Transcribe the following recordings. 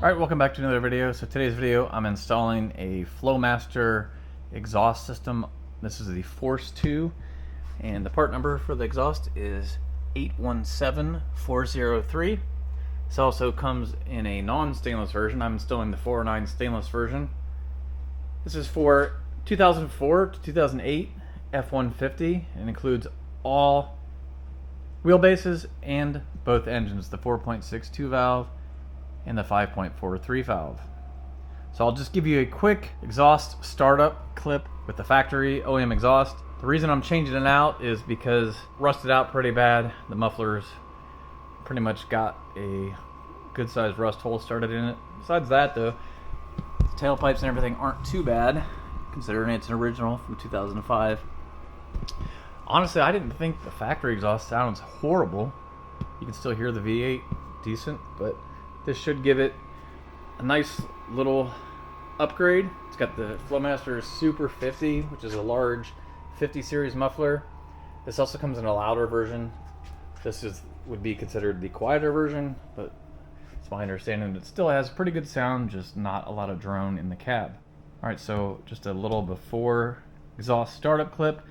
Alright, welcome back to another video. So today's video, I'm installing a Flowmaster exhaust system. This is the Force 2, and the part number for the exhaust is 817403. This also comes in a non-stainless version. I'm installing the 409 stainless version. This is for 2004 to 2008 F150 and includes all wheelbases and both engines, the 4.62 valve and the 5.43 valve. So I'll just give you a quick exhaust startup clip with the factory OEM exhaust. The reason I'm changing it out is because it rusted out pretty bad. The mufflers pretty much got a good sized rust hole started in it. Besides that though, the tailpipes and everything aren't too bad considering it's an original from 2005. Honestly, I didn't think the factory exhaust sounds horrible. You can still hear the V8 decent, but this should give it a nice little upgrade. It's got the Flowmaster Super 50, which is a large 50 series muffler. This also comes in a louder version. This would be considered the quieter version, but it's my understanding that it still has pretty good sound, just not a lot of drone in the cab. Alright, so just a little before exhaust startup clip.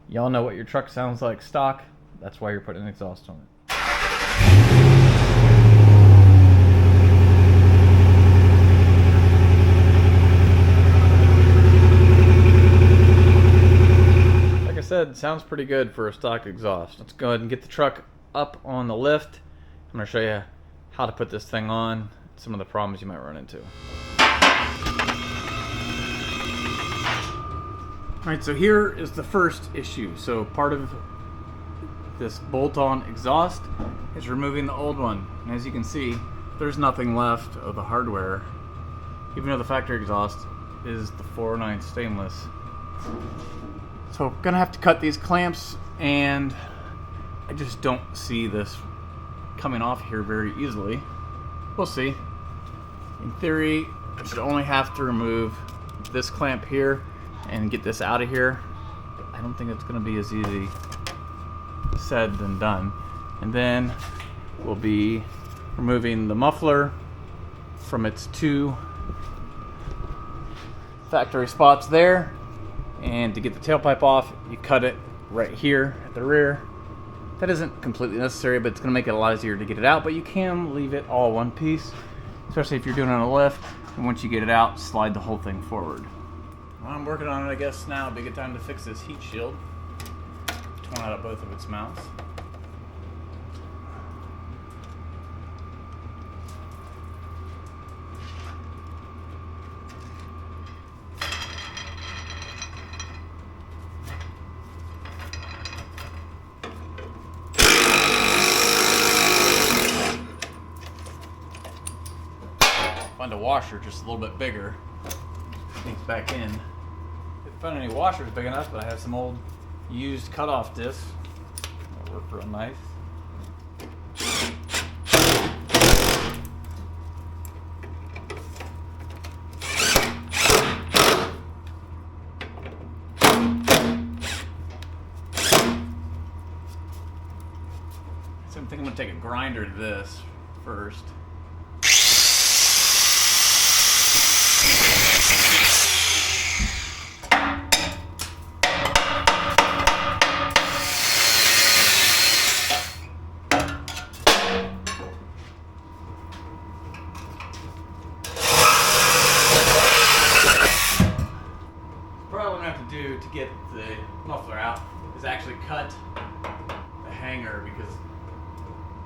Y'all know what your truck sounds like stock. That's why you're putting an exhaust on it. Said, sounds pretty good for a stock exhaust. Let's go ahead and get the truck up on the lift. I'm going to show you how to put this thing on, some of the problems you might run into. Alright, so here is the first issue. So part of this bolt-on exhaust is removing the old one. And as you can see, there's nothing left of the hardware, even though the factory exhaust is the 409 stainless. So I'm gonna have to cut these clamps, and I just don't see this coming off here very easily. We'll see. In theory, I should only have to remove this clamp here and get this out of here. I don't think it's gonna be as easy said than done. And then we'll be removing the muffler from its two factory spots there. And to get the tailpipe off, you cut it right here at the rear. That isn't completely necessary, but it's going to make it a lot easier to get it out. But you can leave it all one piece, especially if you're doing it on a lift. And once you get it out, slide the whole thing forward. While I'm working on it, I guess now would be a good time to fix this heat shield. Torn out of both of its mounts. Find a washer just a little bit bigger. Sneaks back in. Didn't find any washers big enough, but I have some old used cutoff discs. That'll work real nice. So I'm thinking I'm gonna take a grinder to this first. To get the muffler out is actually cut the hanger, because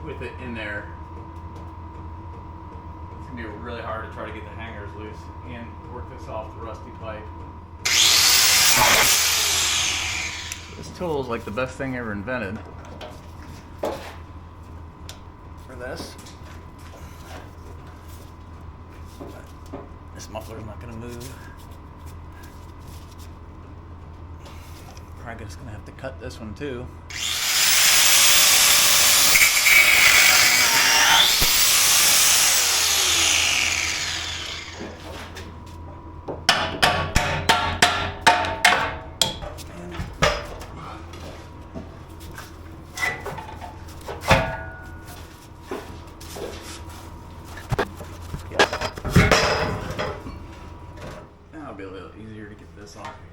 with it in there it's gonna be really hard to try to get the hangers loose and work this off the rusty pipe. This tool is like the best thing ever invented for this. This muffler is not gonna move. I'm just gonna have to cut this one too. Yeah. this off of here.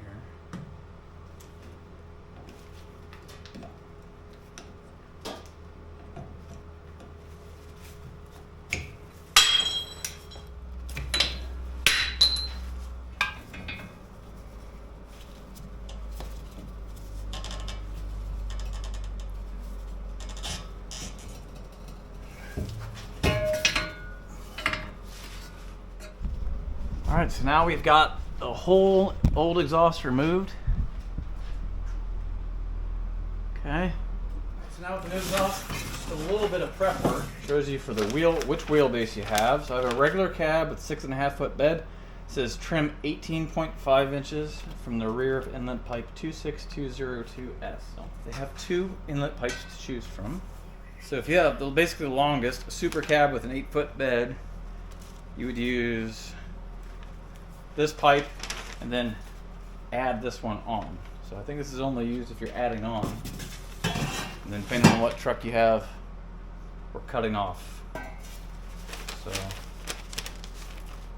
All right, so now we've got the whole old exhaust removed. Okay. So now with the new exhaust, just a little bit of prep work. Shows you for the which wheelbase you have. So I have a regular cab with 6.5 foot bed. It says trim 18.5 inches from the rear of inlet pipe 26202S. So they have 2 inlet pipes to choose from. So if you have basically the longest, a super cab with an 8 foot bed, you would use this pipe and then add this one on. So I think this is only used if you're adding on. And then depending on what truck you have, we're cutting off. So it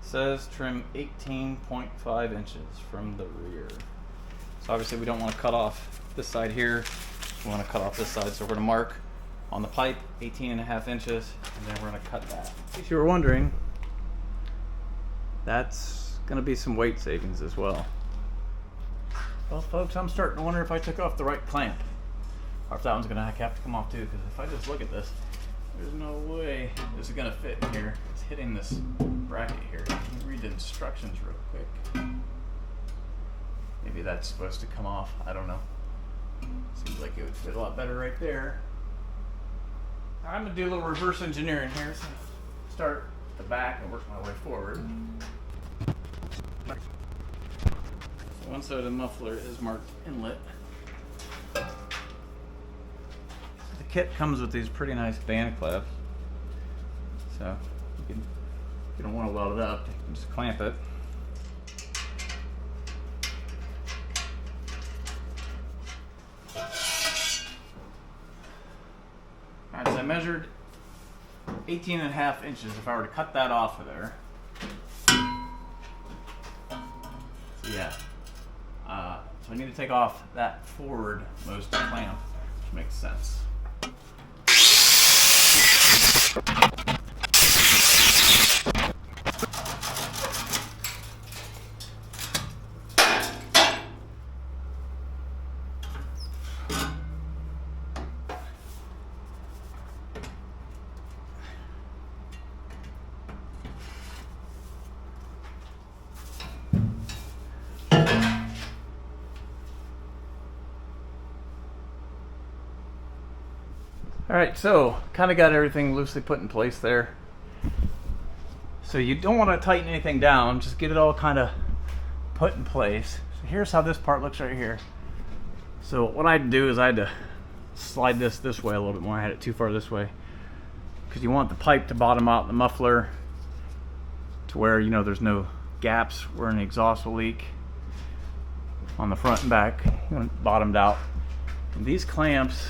says trim 18.5 inches from the rear. So obviously we don't want to cut off this side here. We want to cut off this side. So we're going to mark on the pipe 18.5 inches and then we're going to cut that. In case you were wondering, that's going to be some weight savings as well. Well, folks, I'm starting to wonder if I took off the right clamp, or if that one's going to have to come off too, because if I just look at this, there's no way this is going to fit in here. It's hitting this bracket here. Let me read the instructions real quick. Maybe that's supposed to come off. I don't know. Seems like it would fit a lot better right there. I'm going to do a little reverse engineering here. So start at the back and work my way forward. So one side of the muffler is marked inlet. The kit comes with these pretty nice band clamps. So if you don't want to weld it up, you can just clamp it. Alright, so I measured 18.5 inches if I were to cut that off of there. Yeah. So I need to take off that forward most clamp, which makes sense. Alright, so kind of got everything loosely put in place there. So you don't want to tighten anything down, just get it all kind of put in place. So here's how this part looks right here. So what I had to do is I had to slide this way a little bit more. I had it too far this way, because you want the pipe to bottom out the muffler to where, you know, there's no gaps where an exhaust will leak on the front and back. You want it bottomed out. And these clamps,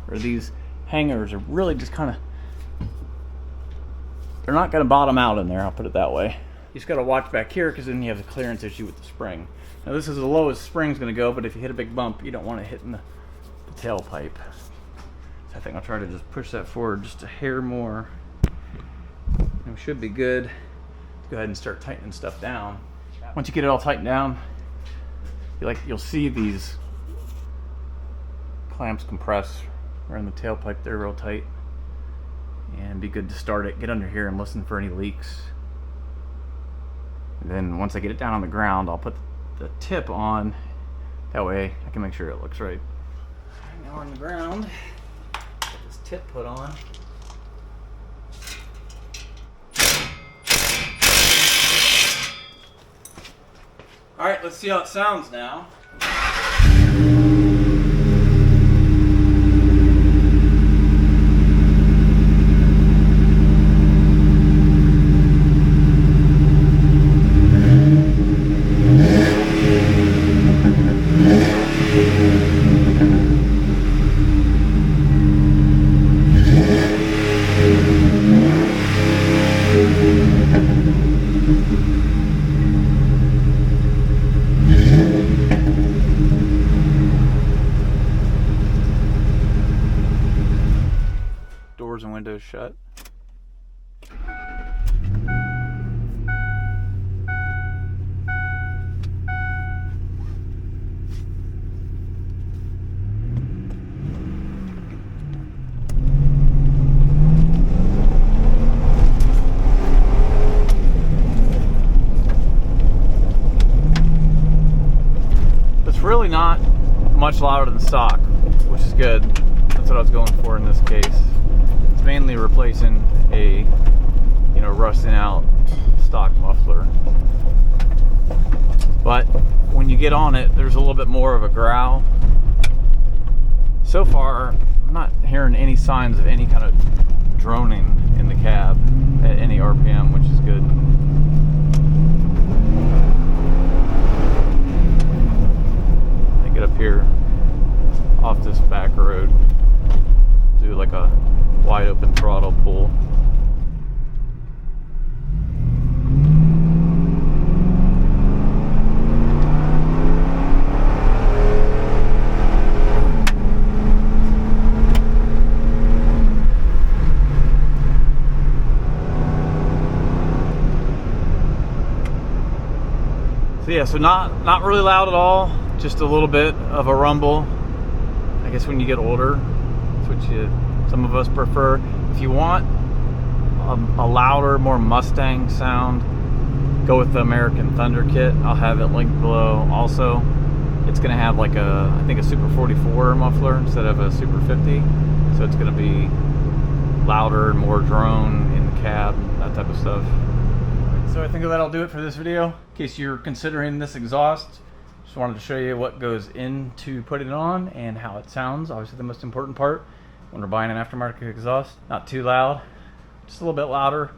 or these hangers, are really just kind of, they're not going to bottom out in there, I'll put it that way. You just got to watch back here, because then you have the clearance issue with the spring. Now this is the lowest spring's going to go, but if you hit a big bump, you don't want it hitting the tailpipe. So I think I'll try to just push that forward just a hair more, and we should be good. Let's go ahead and start tightening stuff down. Once you get it all tightened down, you'll see these clamps compress around the tailpipe there real tight, and be good to start it, get under here and listen for any leaks. And then once I get it down on the ground, I'll put the tip on, that way I can make sure it looks right. Now we're on the ground, get this tip put on. Alright, let's see how it sounds now. doors and windows shut. Really not much louder than stock, which is good. That's what I was going for in this case. It's mainly replacing a, rusting out stock muffler. But when you get on it, there's a little bit more of a growl. So far, I'm not hearing any signs of any kind of droning in the cab at any RPM, which is good. Up here off this back road, do like a wide open throttle pull. So yeah, so not really loud at all. Just a little bit of a rumble. I guess when you get older, that's what some of us prefer. If you want a louder, more Mustang sound, go with the American Thunder kit. I'll have it linked below. Also, it's going to have like I think a Super 44 muffler instead of a Super 50. So it's going to be louder and more drone in the cab, that type of stuff. So I think that'll do it for this video. In case you're considering this exhaust, just wanted to show you what goes into putting it on and how it sounds. Obviously the most important part when we're buying an aftermarket exhaust. Not too loud, just a little bit louder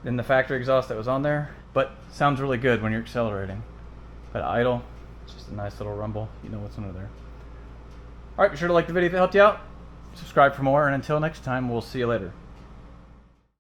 than the factory exhaust that was on there, but sounds really good when you're accelerating. But idle, it's just a nice little rumble. You know what's under there. Alright, be sure to like the video if it helped you out. Subscribe for more, and until next time, we'll see you later.